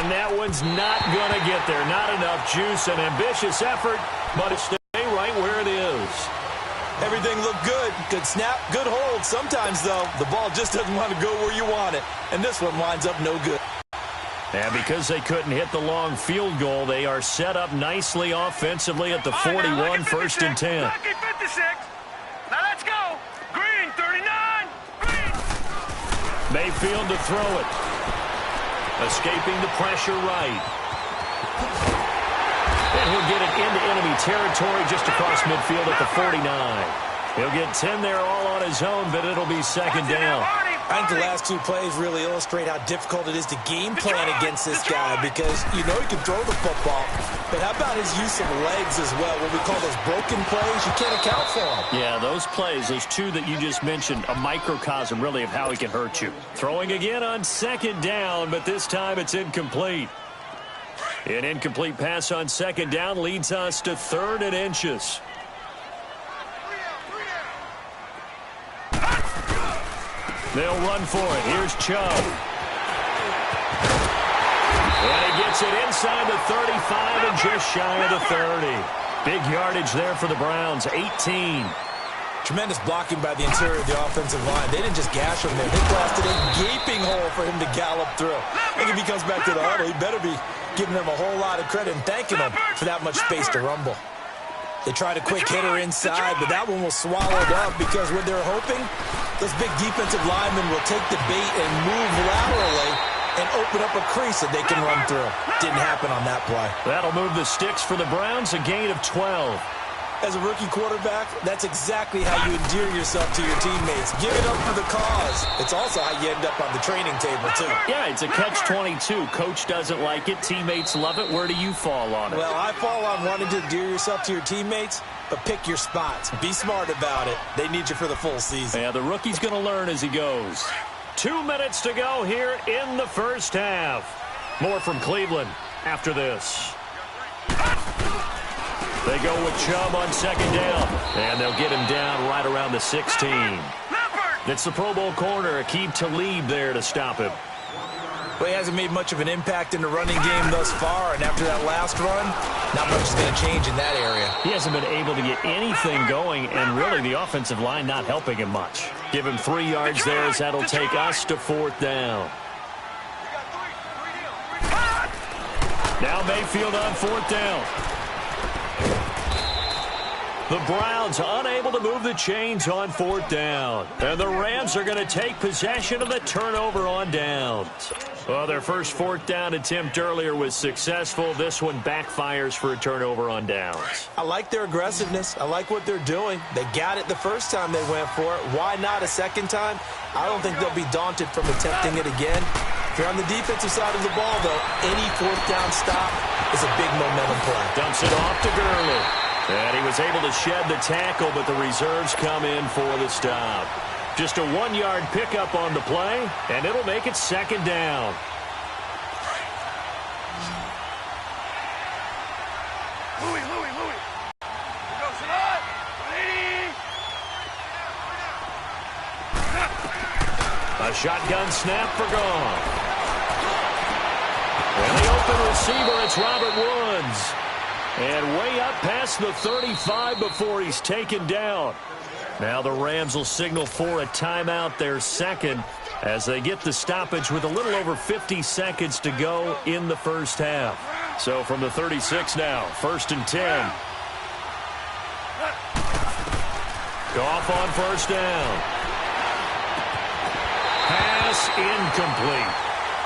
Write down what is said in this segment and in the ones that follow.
And that one's not going to get there. Not enough juice. An ambitious effort, but it stay right where it is. Everything looked good. Good snap, good hold. Sometimes, though, the ball just doesn't want to go where you want it. And this one winds up no good. And because they couldn't hit the long field goal, they are set up nicely offensively at the 41, first and 10. Lucky 56. Now let's go. Green, 39. Green. Mayfield to throw it. Escaping the pressure right. And he'll get it into enemy territory just across midfield at the 49. He'll get 10 there all on his own, but it'll be second down. I think the last two plays really illustrate how difficult it is to game plan against this guy because you know he can throw the football, but how about his use of legs as well? What we call those broken plays, you can't account for them. Yeah, those plays, those two that you just mentioned, a microcosm really of how he can hurt you. Throwing again on second down, but this time it's incomplete. An incomplete pass on second down leads us to 3rd and inches. They'll run for it. Here's Chubb. And he gets it inside the 35 and just shy of the 30. Big yardage there for the Browns, 18. Tremendous blocking by the interior of the offensive line. They didn't just gash him there. They blasted a gaping hole for him to gallop through. I think if he comes back to the huddle, he better be giving them a whole lot of credit and thanking them for that much space to rumble. They tried a quick hitter inside, but that one was swallowed up because what they're hoping, those big defensive linemen will take the bait and move laterally and open up a crease that they can run through. Didn't happen on that play. That'll move the sticks for the Browns, a gain of 12. As a rookie quarterback, that's exactly how you endear yourself to your teammates. Give it up for the cause. It's also how you end up on the training table, too. Yeah, it's a catch-22. Coach doesn't like it. Teammates love it. Where do you fall on it? Well, I fall on wanting to endear yourself to your teammates, but pick your spots. Be smart about it. They need you for the full season. Yeah, the rookie's going to learn as he goes. 2 minutes to go here in the first half. More from Cleveland after this. They go with Chubb on second down, and they'll get him down right around the 16. It's the Pro Bowl corner, Aqib Talib there to stop him. Well, he hasn't made much of an impact in the running game thus far, and after that last run, not much is going to change in that area. He hasn't been able to get anything going, and really the offensive line not helping him much. Give him 3 yards there as that'll take us to 4th down. Now Mayfield on 4th down. The Browns unable to move the chains on 4th down. And the Rams are going to take possession of the turnover on downs. Well, their first 4th down attempt earlier was successful. This one backfires for a turnover on downs. I like their aggressiveness. I like what they're doing. They got it the first time they went for it. Why not a second time? I don't think they'll be daunted from attempting it again. If you're on the defensive side of the ball, though, any 4th down stop is a big momentum play. Dumps it off to Gurley. And he was able to shed the tackle, but the reserves come in for the stop. Just a 1-yard pickup on the play, and it'll make it second down. Louis. Go, Salah. 180. A shotgun snap for Goff. And the open receiver, it's Robert Woods. And way up past the 35 before he's taken down. Now the Rams will signal for a timeout, their second, as they get the stoppage with a little over 50 seconds to go in the first half. So from the 36 now, 1st and 10. Goff on 1st down. Pass incomplete.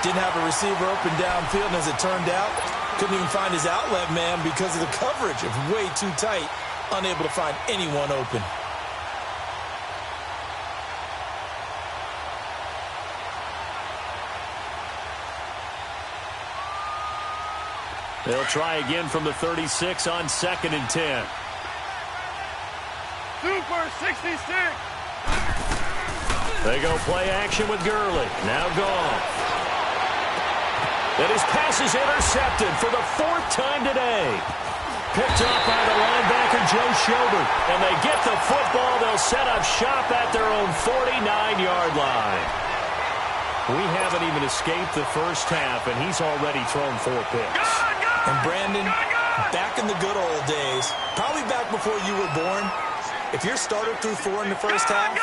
Didn't have a receiver open downfield, and as it turned out, couldn't even find his outlet man because of the coverage. It was way too tight, unable to find anyone open. They'll try again from the 36 on 2nd and 10. Super 66. They go play action with Gurley. Now Goff. And his pass is intercepted for the 4th time today. Picked off by the linebacker, Joe Schobert. And they get the football. They'll set up shop at their own 49-yard line. We haven't even escaped the first half, and he's already thrown 4 picks. And Brandon, back in the good old days, probably back before you were born, if your starter threw 4 in the first half,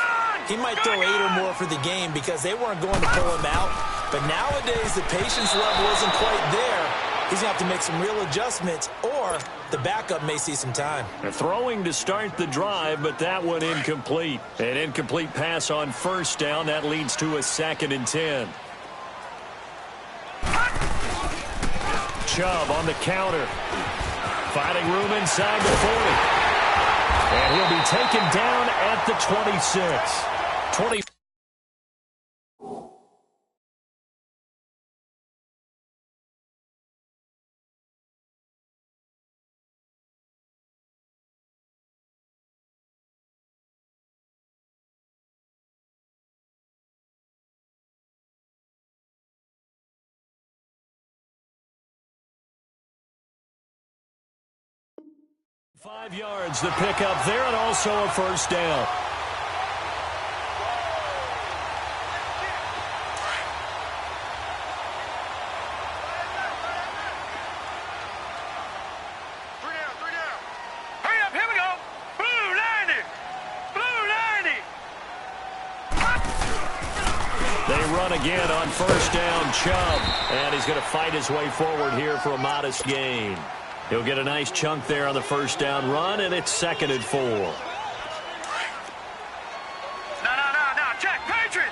he might throw 8 or more for the game because they weren't going to pull him out. But nowadays, the patience level isn't quite there. He's going to have to make some real adjustments, or the backup may see some time. Throwing to start the drive, but that one incomplete. An incomplete pass on first down. That leads to a 2nd and 10. Chubb on the counter. Finding room inside the 40. And he'll be taken down at the 26. 20. Five yards to pick up there, and also a first down. Three down. Hurry up, here we go. Blue 90. Blue 90. They run again on first down, Chubb. And he's going to fight his way forward here for a modest gain. He'll get a nice chunk there on the first down run, and it's 2nd and 4. No. Check. Patriot.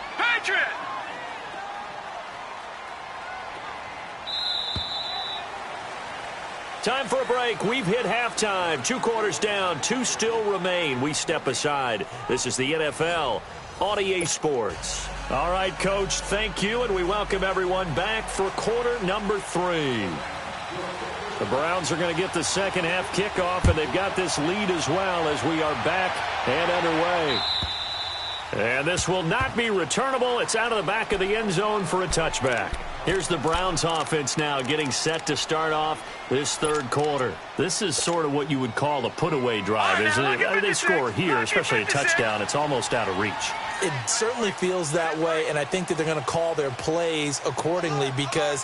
Time for a break. We've hit halftime. 2 quarters down. 2 still remain. We step aside. This is the NFL on EA Sports. All right, Coach, thank you, and we welcome everyone back for quarter number 3. The Browns are going to get the second half kickoff, and they've got this lead as well as we are back and underway. And this will not be returnable. It's out of the back of the end zone for a touchback. Here's the Browns offense now getting set to start off this third quarter. This is sort of what you would call a put-away drive, isn't it? They score here, especially a touchdown. It's almost out of reach. It certainly feels that way, and I think that they're going to call their plays accordingly because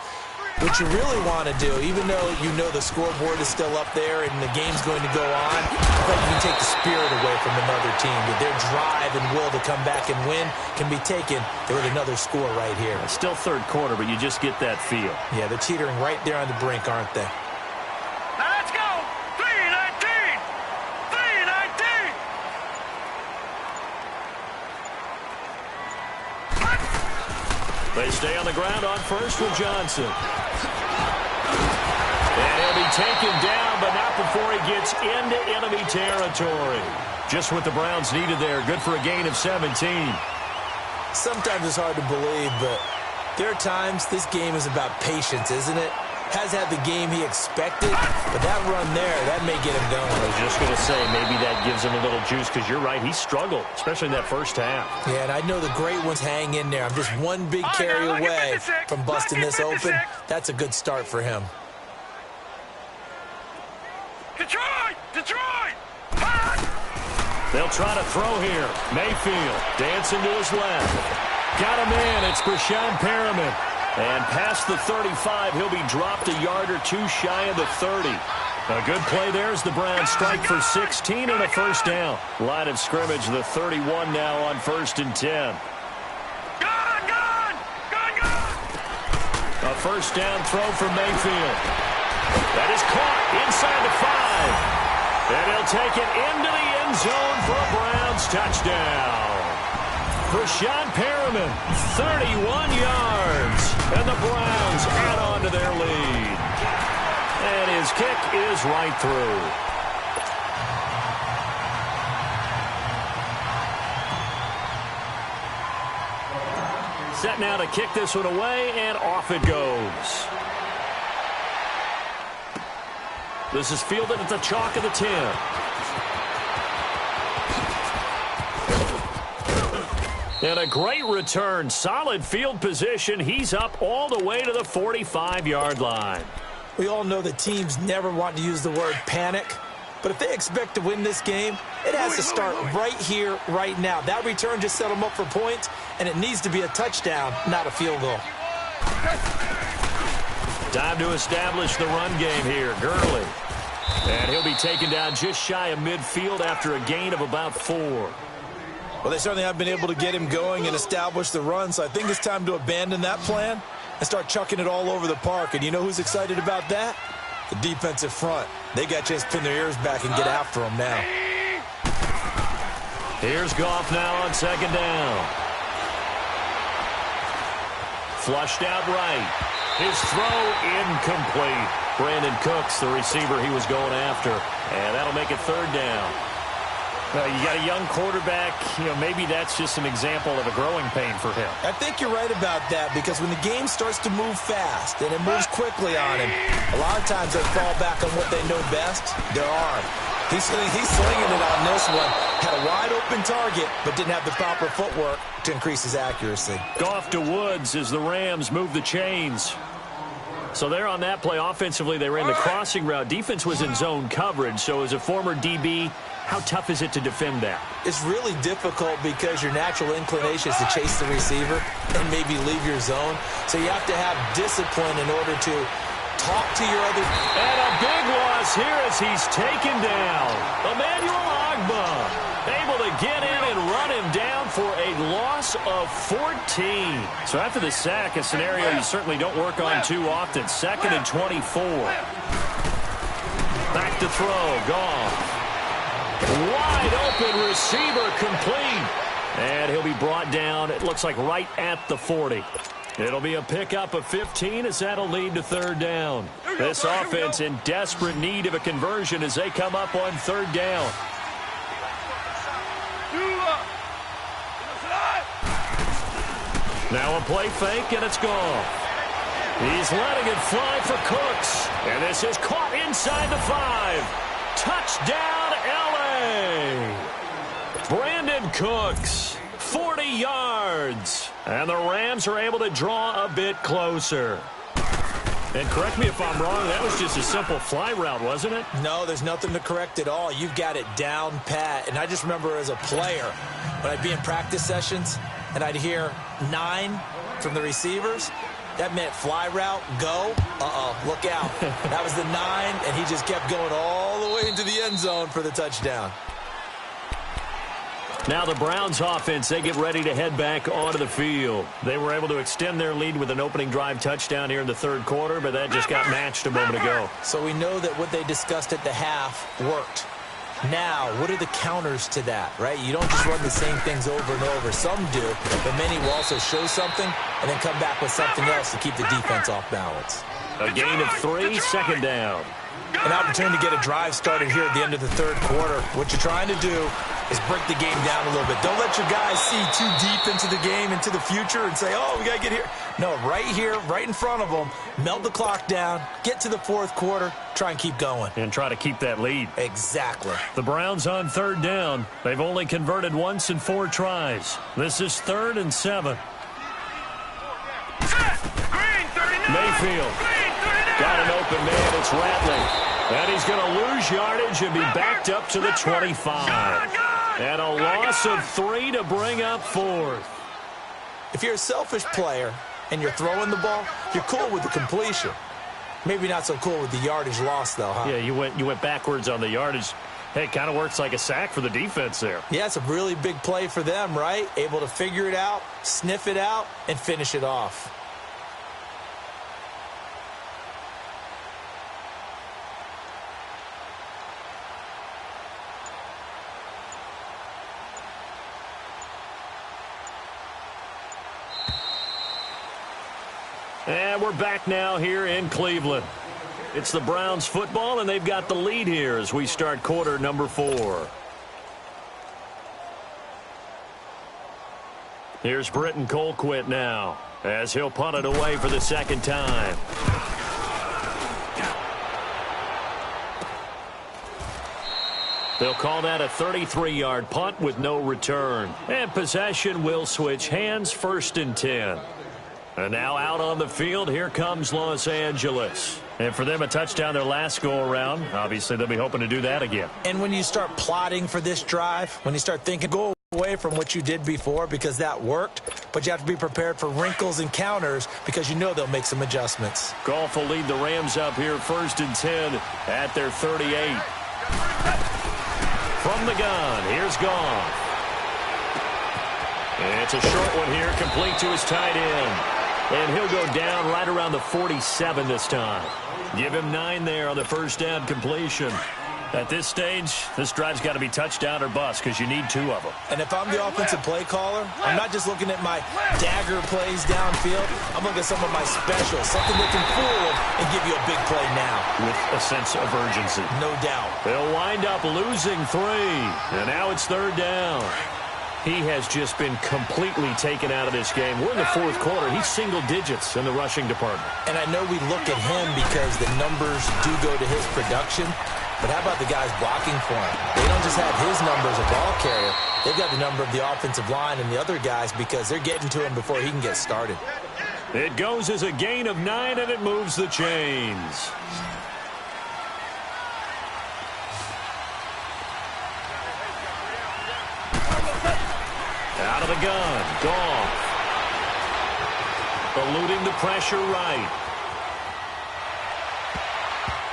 what you really want to do, even though you know the scoreboard is still up there and the game's going to go on, I thought you can take the spirit away from another team. That their drive and will to come back and win can be taken with another score right here. It's still third quarter, but you just get that feel. Yeah, they're teetering right there on the brink, aren't they? Now let's go. 3-19. 3-19. They stay on the ground on first with Johnson. And he'll be taken down, but not before he gets into enemy territory. Just what the Browns needed there. Good for a gain of 17. Sometimes it's hard to believe, but there are times this game is about patience, isn't it? Has had the game he expected, but that run there, that may get him going. I was just going to say, maybe that gives him a little juice, because you're right, he struggled, especially in that first half. Yeah, and I know the great ones hang in there. I'm just one big carry away from busting this open. That's a good start for him. Detroit! They'll try to throw here. Mayfield dancing to his left. Got him in. It's Breshad Perriman. And past the 35, he'll be dropped a yard or two shy of the 30. A good play there as the Browns strike for 16 and a first down. Line of scrimmage, the 31 now on 1st and 10. Gone! A first down throw for Mayfield. That is caught inside the 5. And he'll take it into the end zone for a Browns touchdown. Breshad Perriman, 31 yards. And the Browns add on to their lead. And his kick is right through. Set now to kick this one away, and off it goes. This is fielded at the chalk of the 10. And a great return. Solid field position. He's up all the way to the 45-yard line. We all know that teams never want to use the word panic, But if they expect to win this game, it has to start right here, right now. That return just set them up for points, and it needs to be a touchdown, not a field goal. Time to establish the run game here. Gurley. And he'll be taken down just shy of midfield after a gain of about 4. Well, they certainly have been able to get him going and establish the run, so I think it's time to abandon that plan and start chucking it all over the park. And you know who's excited about that? The defensive front. They got a chance to pin their ears back and get after him now. Here's Goff now on second down. Flushed out right. His throw incomplete. Brandon Cooks, the receiver he was going after. And that'll make it third down. You got a young quarterback. Maybe that's just an example of a growing pain for him. I think you're right about that, because when the game starts to move fast and it moves quickly on him, a lot of times they fall back on what they know best, their arm. He's slinging it on this one. Had a wide open target, but didn't have the proper footwork to increase his accuracy. Goff to Woods as the Rams move the chains. So there on that play, offensively, they ran the crossing route. Defense was in zone coverage, so as a former DB, how tough is it to defend that? It's really difficult because your natural inclination is to chase the receiver and maybe leave your zone. So you have to have discipline in order to talk to your other. And a big loss here as he's taken down. Emmanuel Ogbah able to get in and run him down for a loss of 14. So after the sack, a scenario you certainly don't work on too often. 2nd and 24. Back to throw. Goff. Wide open receiver complete. And he'll be brought down, it looks like, right at the 40. It'll be a pickup of 15 as that'll lead to third down. This offense in desperate need of a conversion as they come up on third down. Now a play fake, and it's gone. He's letting it fly for Cooks. And this is caught inside the 5. Touchdown, L.A. Brandon Cooks, 40 yards. And the Rams are able to draw a bit closer. And correct me if I'm wrong, that was just a simple fly route, wasn't it? No, there's nothing to correct at all. You've got it down pat. And I just remember as a player, when I'd be in practice sessions and I'd hear 9 from the receivers, that meant fly route, go, look out. That was the 9, and he just kept going all the way into the end zone for the touchdown. Now the Browns offense, they get ready to head back onto the field. They were able to extend their lead with an opening drive touchdown here in the third quarter, but that just got matched a moment ago. So we know that what they discussed at the half worked. Now, what are the counters to that, right? You don't just run the same things over and over. Some do, but many will also show something and then come back with something else to keep the defense off balance. A gain of 3, second down. An opportunity to get a drive started here at the end of the third quarter. What you're trying to do is break the game down a little bit. Don't let your guys see too deep into the game, into the future, and say, oh, we got to get here. No, right here, right in front of them, melt the clock down, get to the fourth quarter, try and keep going. And try to keep that lead. Exactly. The Browns on third down. They've only converted once in 4 tries. This is 3rd and 7. Mayfield. Got an open man. It's Rattling. And he's going to lose yardage and be backed up to the 25. And a loss of 3 to bring up 4th. If you're a selfish player and you're throwing the ball, you're cool with the completion. Maybe not so cool with the yardage loss, though, huh? Yeah, you went backwards on the yardage. Hey, it kind of works like a sack for the defense there. Yeah, it's a really big play for them, right? Able to figure it out, sniff it out, and finish it off. And we're back now here in Cleveland. It's the Browns football, and they've got the lead here as we start quarter number 4. Here's Britton Colquitt now as he'll punt it away for the second time. They'll call that a 33-yard punt with no return. And possession will switch hands, 1st and 10. And now out on the field, here comes Los Angeles. And for them, a touchdown their last go-around. Obviously, they'll be hoping to do that again. And when you start plotting for this drive, when you start thinking, go away from what you did before because that worked, but you have to be prepared for wrinkles and counters because you know they'll make some adjustments. Goff will lead the Rams up here 1st and 10 at their 38. From the gun, here's Goff. And it's a short one here, complete to his tight end. And he'll go down right around the 47 this time. Give him 9 there on the first down completion. At this stage, this drive's got to be touchdown or bust because you need 2 of them. And if I'm the offensive play caller, I'm not just looking at my dagger plays downfield. I'm looking at some of my specials, something that can fool them and give you a big play now. With a sense of urgency. No doubt. They'll wind up losing 3. And now it's 3rd down. He has just been completely taken out of this game. We're in the 4th quarter. He's single digits in the rushing department. And I know we look at him because the numbers do go to his production. But how about the guys blocking for him? They don't just have his number as a ball carrier. They've got the number of the offensive line and the other guys because they're getting to him before he can get started. It goes as a gain of 9, and it moves the chains. Out of the gun, Goff. Eluding the pressure right.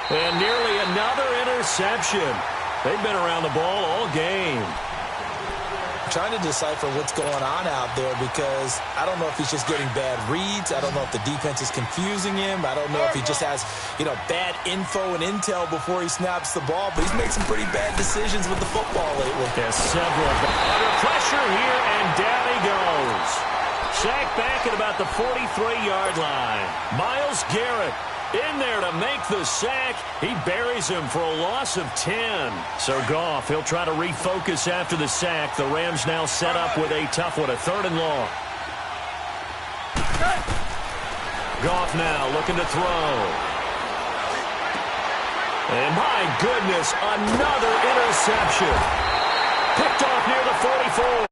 And nearly another interception. They've been around the ball all game. I'm trying to decipher what's going on out there because I don't know if he's just getting bad reads. I don't know if the defense is confusing him. I don't know if he just has, bad info and intel before he snaps the ball. But he's made some pretty bad decisions with the football lately. There's several. Under pressure here, and down he goes. Sacked back at about the 43-yard line. Myles Garrett in there to make the sack. He buries him for a loss of 10. So Goff, he'll try to refocus after the sack. The Rams now set up with a tough one, a 3rd and long. Goff now looking to throw. And my goodness, another interception. Picked off near the 44.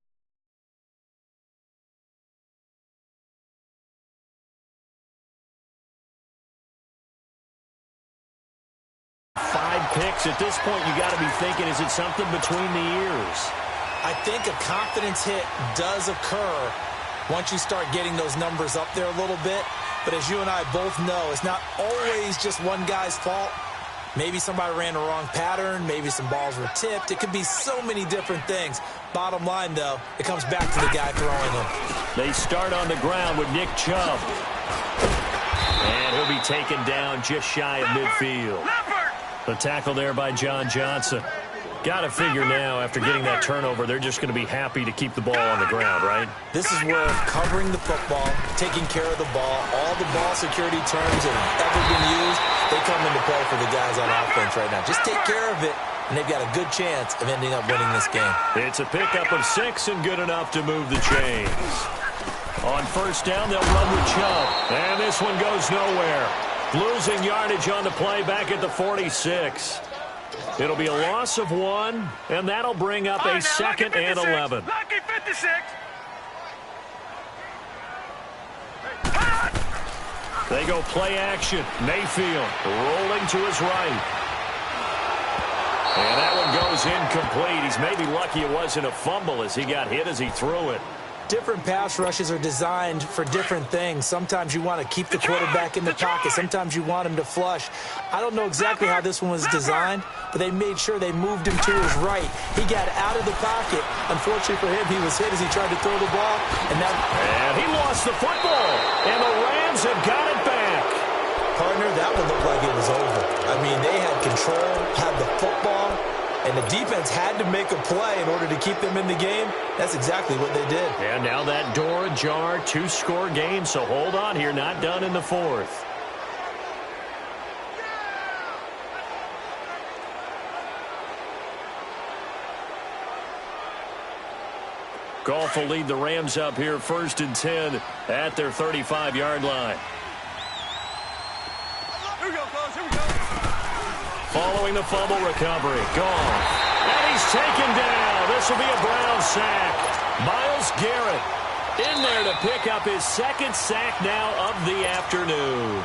Picks. At this point, you got to be thinking, is it something between the ears? I think a confidence hit does occur once you start getting those numbers up there a little bit. But as you and I both know, it's not always just one guy's fault. Maybe somebody ran the wrong pattern. Maybe some balls were tipped. It could be so many different things. Bottom line, though, it comes back to the guy throwing them. They start on the ground with Nick Chubb. And he'll be taken down just shy of midfield. The tackle there by John Johnson. Got to figure now, after getting that turnover, they're just going to be happy to keep the ball on the ground, right? This is where covering the football, taking care of the ball, all the ball security terms that have ever been used, they come into play for the guys on offense right now. Just take care of it, and they've got a good chance of ending up winning this game. It's a pickup of 6 and good enough to move the chains. On first down, they'll run with Chubb. And this one goes nowhere. Losing yardage on the play back at the 46. It'll be a loss of 1, and that'll bring up a 2nd and 11. Lucky 56. They go play action. Mayfield rolling to his right. And that one goes incomplete. He's maybe lucky it wasn't a fumble as he got hit as he threw it. Different pass rushes are designed for different things. Sometimes you want to keep the quarterback in the pocket. Sometimes you want him to flush. I don't know exactly how this one was designed, but they made sure they moved him to his right. He got out of the pocket. Unfortunately for him, he was hit as he tried to throw the ball. And he lost the football, and the Rams have got it back. Partner, that one looked like it was over. I mean, they had control, had the football, and the defense had to make a play in order to keep them in the game. That's exactly what they did. And now that door ajar, 2-score game, so hold on here, not done in the 4th. Goff will lead the Rams up here 1st and 10 at their 35-yard line. Here we go, fellas. Here we go. Following the fumble recovery, Goff. And he's taken down. This will be a Brown sack. Myles Garrett in there to pick up his 2nd sack now of the afternoon.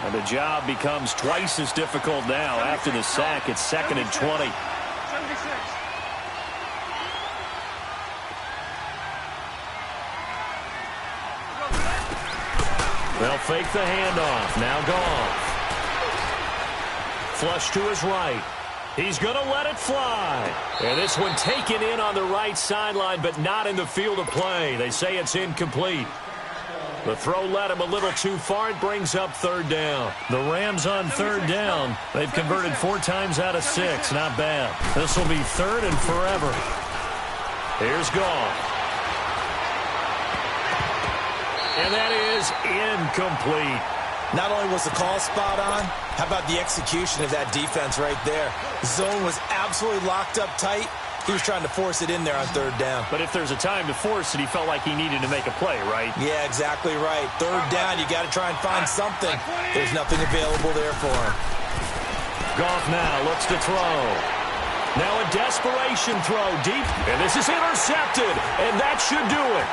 And the job becomes twice as difficult now after the sack. It's 2nd and 20. 76. They'll fake the handoff. Now Goff. Flush to his right. He's going to let it fly. And this one taken in on the right sideline, but not in the field of play. They say it's incomplete. The throw led him a little too far. It brings up 3rd down. The Rams on 3rd down. They've converted 4 times out of 6. Not bad. This will be 3rd and forever. Here's Goff. And that is incomplete. Not only was the call spot on, how about the execution of that defense right there? Zone was absolutely locked up tight. He was trying to force it in there on 3rd down. But if there's a time to force it, he felt like he needed to make a play, right? Yeah, exactly right. 3rd down, you got to try and find something. There's nothing available there for him. Goff now looks to throw. Now a desperation throw deep, and this is intercepted, and that should do it.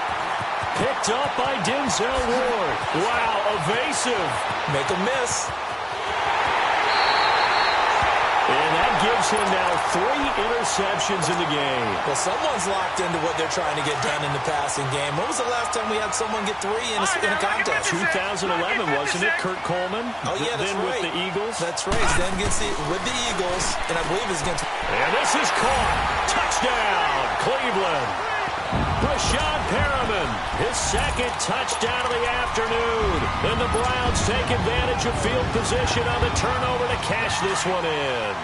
Picked up by Denzel Ward. Wow, evasive. Make a miss. And that gives him now 3 interceptions in the game. Well, someone's locked into what they're trying to get done in the passing game. When was the last time we had someone get 3 in a contest? 2011, wasn't it, Kurt Coleman? Oh, yeah, that's then right. with the Eagles. That's right. Then with the Eagles, and I believe it's against... And this is caught. Touchdown, Cleveland. Rashad Perriman, his 2nd touchdown of the afternoon. And the Browns take advantage of field position on the turnover to cash this one in.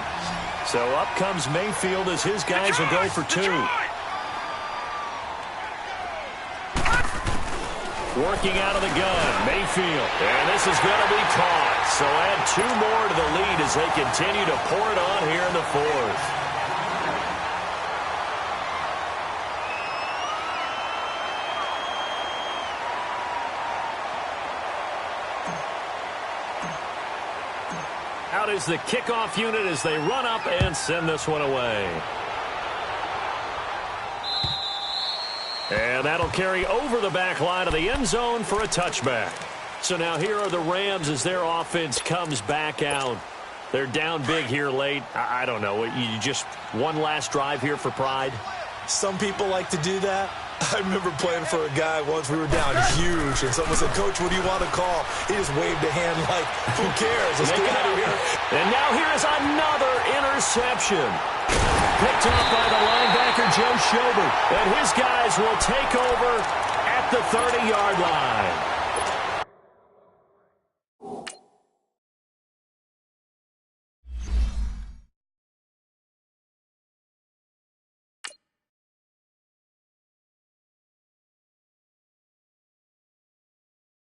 So up comes Mayfield as his guys will go for 2. Working out of the gun, Mayfield. And this is going to be caught. So add 2 more to the lead as they continue to pour it on here in the 4th. Out is the kickoff unit as they run up and send this one away. And that'll carry over the back line of the end zone for a touchback. So now here are the Rams as their offense comes back out. They're down big here late. I don't know. You just one last drive here for pride? Some people like to do that. I remember playing for a guy once. We were down huge, and someone said, "Coach, what do you want to call?" He just waved a hand like, who cares? Let's get out of here. And now here's another interception. Picked up by the linebacker, Joe Schobert. And his guys will take over at the 30-yard line.